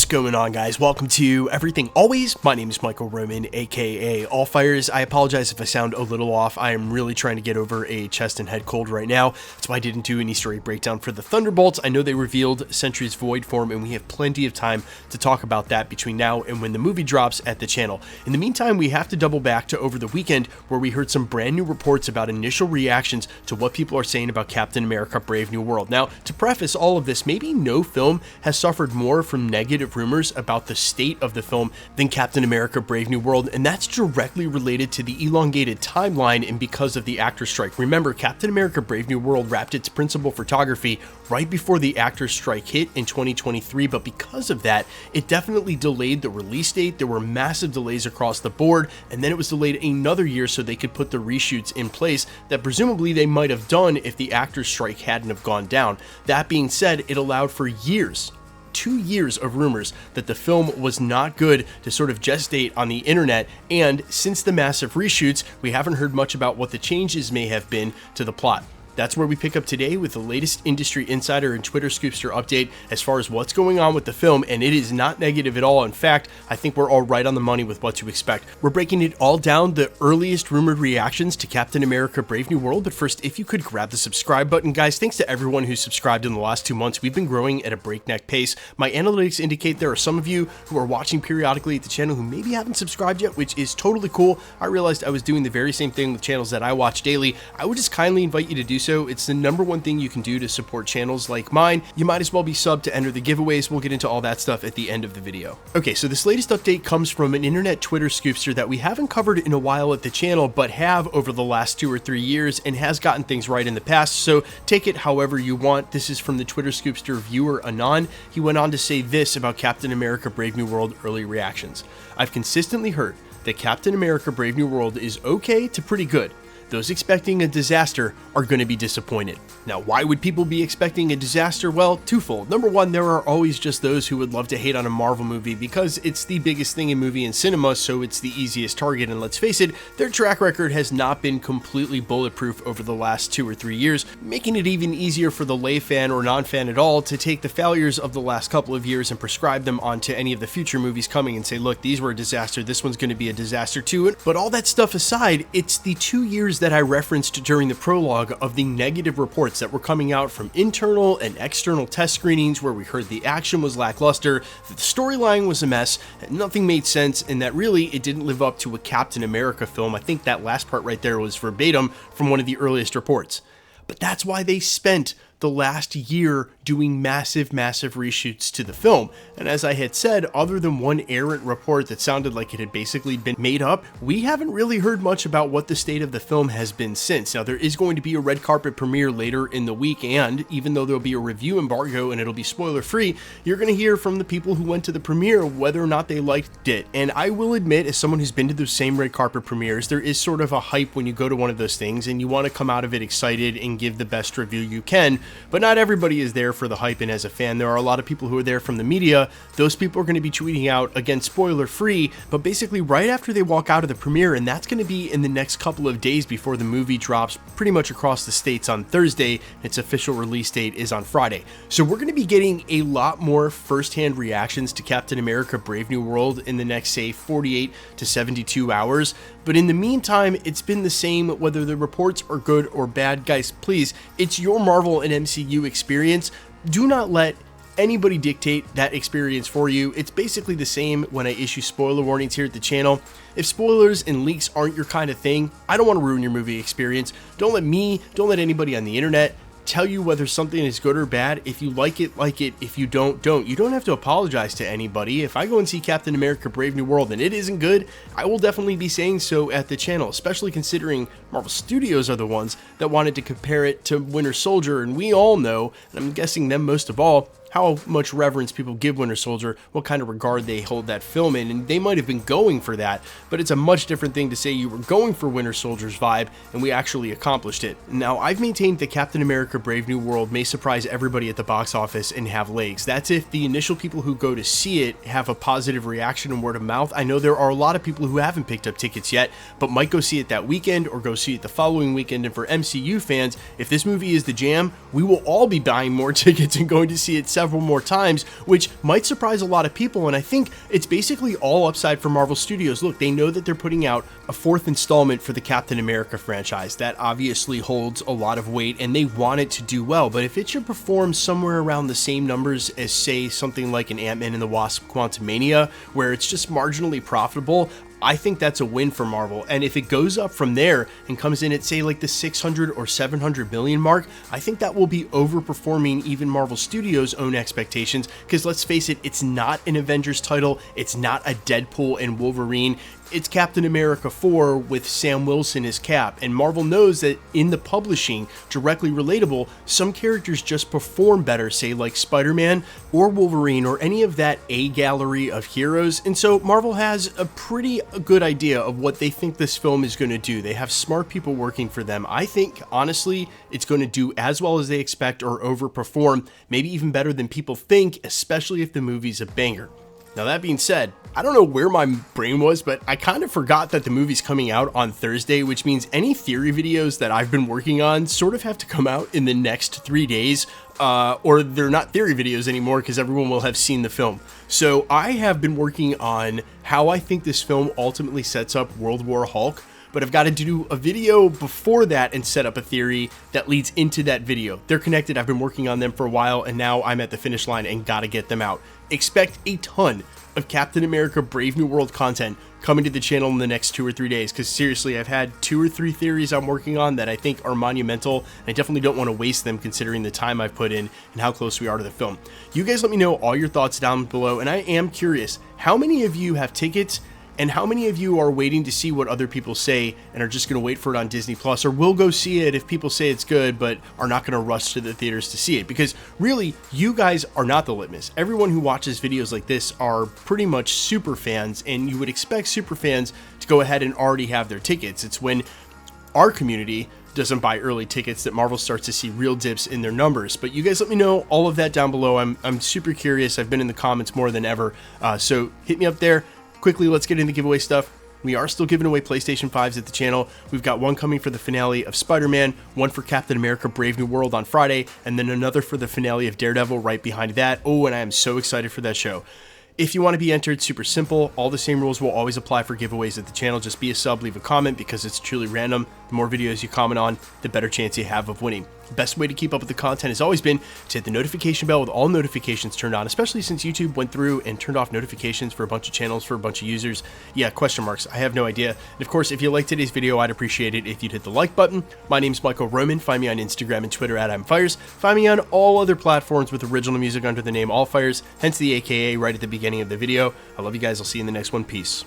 What's going on, guys? Welcome to Everything Always. My name is Michael Roman, aka Allfires. I apologize if I sound a little off. I am really trying to get over a chest and head cold right now. That's why I didn't do an Easter egg breakdown for the Thunderbolts. I know they revealed Sentry's Void form, and we have plenty of time to talk about that between now and when the movie drops at the channel. In the meantime, we have to double back to over the weekend, where we heard some brand new reports about initial reactions to what people are saying about Captain America: Brave New World. Now, to preface all of this, maybe no film has suffered more from negative rumors about the state of the film than Captain America: Brave New World, and that's directly related to the elongated timeline and because of the actor strike. Remember, Captain America: Brave New World wrapped its principal photography right before the actor strike hit in 2023, but because of that, it definitely delayed the release date. There were massive delays across the board, and then it was delayed another year so they could put the reshoots in place that presumably they might have done if the actor strike hadn't have gone down. That being said, it allowed for years, 2 years of rumors that the film was not good to sort of gestate on the internet, and since the massive reshoots, we haven't heard much about what the changes may have been to the plot. That's where we pick up today with the latest industry insider and Twitter scoopster update as far as what's going on with the film, and it is not negative at all. In fact, I think we're all right on the money with what to expect. We're breaking it all down, the earliest rumored reactions to Captain America: Brave New World, but first, if you could grab the subscribe button. Guys, thanks to everyone who subscribed in the last 2 months. We've been growing at a breakneck pace. My analytics indicate there are some of you who are watching periodically at the channel who maybe haven't subscribed yet, which is totally cool. I realized I was doing the very same thing with channels that I watch daily. I would just kindly invite you to do so. It's the number one thing you can do to support channels like mine. You might as well be subbed to enter the giveaways. We'll get into all that stuff at the end of the video. Okay, so this latest update comes from an internet Twitter scoopster that we haven't covered in a while at the channel, but have over the last 2 or 3 years and has gotten things right in the past, so take it however you want. This is from the Twitter scoopster viewer Anon. He went on to say this about Captain America: Brave New World early reactions. I've consistently heard that Captain America: Brave New World is okay to pretty good. Those expecting a disaster are going to be disappointed. Now, why would people be expecting a disaster? Well, twofold. Number one, there are always just those who would love to hate on a Marvel movie because it's the biggest thing in movie and cinema, so it's the easiest target, and let's face it, their track record has not been completely bulletproof over the last 2 or 3 years, making it even easier for the lay fan or non-fan at all to take the failures of the last couple of years and prescribe them onto any of the future movies coming and say, look, these were a disaster, this one's going to be a disaster too. But all that stuff aside, it's the 2 years that I referenced during the prologue of the negative reports that were coming out from internal and external test screenings, where we heard the action was lackluster, that the storyline was a mess, that nothing made sense, and that really it didn't live up to a Captain America film. I think that last part right there was verbatim from one of the earliest reports. But that's why they spent the last year doing massive reshoots to the film. And as I had said, other than one errant report that sounded like it had basically been made up, we haven't really heard much about what the state of the film has been since. Now, there is going to be a red carpet premiere later in the week, and even though there'll be a review embargo and it'll be spoiler free, you're going to hear from the people who went to the premiere whether or not they liked it. And I will admit, as someone who's been to those same red carpet premieres, there is sort of a hype when you go to one of those things and you want to come out of it excited and give the best review you can. But not everybody is there for the hype, and as a fan, there are a lot of people who are there from the media. Those people are going to be tweeting out, again, spoiler free, but basically right after they walk out of the premiere, and that's going to be in the next couple of days before the movie drops pretty much across the states on Thursday. Its official release date is on Friday. So we're going to be getting a lot more firsthand reactions to Captain America: Brave New World in the next, say, 48 to 72 hours. But in the meantime, it's been the same whether the reports are good or bad. Guys, please, it's your Marvel and MCU experience. Do not let anybody dictate that experience for you. It's basically the same when I issue spoiler warnings here at the channel. If spoilers and leaks aren't your kind of thing, I don't want to ruin your movie experience. Don't let me, don't let anybody on the internet tell you whether something is good or bad. If you like it, like it. If you don't. You don't have to apologize to anybody. If I go and see Captain America: Brave New World and it isn't good, I will definitely be saying so at the channel, especially considering Marvel Studios are the ones that wanted to compare it to Winter Soldier, and we all know, and I'm guessing them most of all, how much reverence people give Winter Soldier, what kind of regard they hold that film in, and they might have been going for that, but it's a much different thing to say you were going for Winter Soldier's vibe, and we actually accomplished it. Now, I've maintained that Captain America: Brave New World may surprise everybody at the box office and have legs. That's if the initial people who go to see it have a positive reaction and word of mouth. I know there are a lot of people who haven't picked up tickets yet, but might go see it that weekend or go see it the following weekend, and for MCU fans, if this movie is the jam, we will all be buying more tickets and going to see it separately. several more times, which might surprise a lot of people. And I think it's basically all upside for Marvel Studios. Look, they know that they're putting out a fourth installment for the Captain America franchise. That obviously holds a lot of weight, and they want it to do well. But if it should perform somewhere around the same numbers as, say, something like an Ant-Man and the Wasp: Quantumania, where it's just marginally profitable, I think that's a win for Marvel. And if it goes up from there and comes in at, say, like the 600 or 700 million mark, I think that will be overperforming even Marvel Studios' own expectations. Because let's face it, it's not an Avengers title, it's not a Deadpool and Wolverine, it's Captain America 4 with Sam Wilson as Cap, and Marvel knows that in the publishing, directly relatable, some characters just perform better, say like Spider-Man or Wolverine or any of that A gallery of heroes, and so Marvel has a pretty good idea of what they think this film is going to do. They have smart people working for them. I think, honestly, it's going to do as well as they expect or overperform, maybe even better than people think, especially if the movie's a banger. Now, that being said, I don't know where my brain was, but I kind of forgot that the movie's coming out on Thursday, which means any theory videos that I've been working on sort of have to come out in the next 3 days, or they're not theory videos anymore because everyone will have seen the film. So I have been working on how I think this film ultimately sets up World War Hulk, but I've got to do a video before that and set up a theory that leads into that video. They're connected. I've been working on them for a while, and now I'm at the finish line and got to get them out. Expect a ton of Captain America Brave New World content coming to the channel in the next 2 or 3 days, because seriously, I've had 2 or 3 theories I'm working on that I think are monumental, and I definitely don't want to waste them considering the time I've put in and how close we are to the film. You guys let me know all your thoughts down below, and I am curious, how many of you have tickets? And how many of you are waiting to see what other people say and are just going to wait for it on Disney Plus, or will go see it if people say it's good, but are not going to rush to the theaters to see it? Because really, you guys are not the litmus. Everyone who watches videos like this are pretty much super fans, and you would expect super fans to go ahead and already have their tickets. It's when our community doesn't buy early tickets that Marvel starts to see real dips in their numbers. But you guys let me know all of that down below. I'm super curious. I've been in the comments more than ever. So hit me up there. Quickly, let's get into giveaway stuff. We are still giving away PlayStation 5s at the channel. We've got one coming for the finale of Spider-Man, one for Captain America Brave New World on Friday, and then another for the finale of Daredevil right behind that. Oh, and I am so excited for that show. If you want to be entered, super simple. All the same rules will always apply for giveaways at the channel. Just be a sub, leave a comment, because it's truly random. The more videos you comment on, the better chance you have of winning. The best way to keep up with the content has always been to hit the notification bell with all notifications turned on, especially since YouTube went through and turned off notifications for a bunch of channels for a bunch of users. Yeah, question marks. I have no idea. And of course, if you liked today's video, I'd appreciate it if you'd hit the like button. My name's Michael Roman. Find me on Instagram and Twitter at I'mFires. Find me on all other platforms with original music under the name Allfires, hence the AKA right at the beginning of the video. I love you guys. I'll see you in the next one. Peace.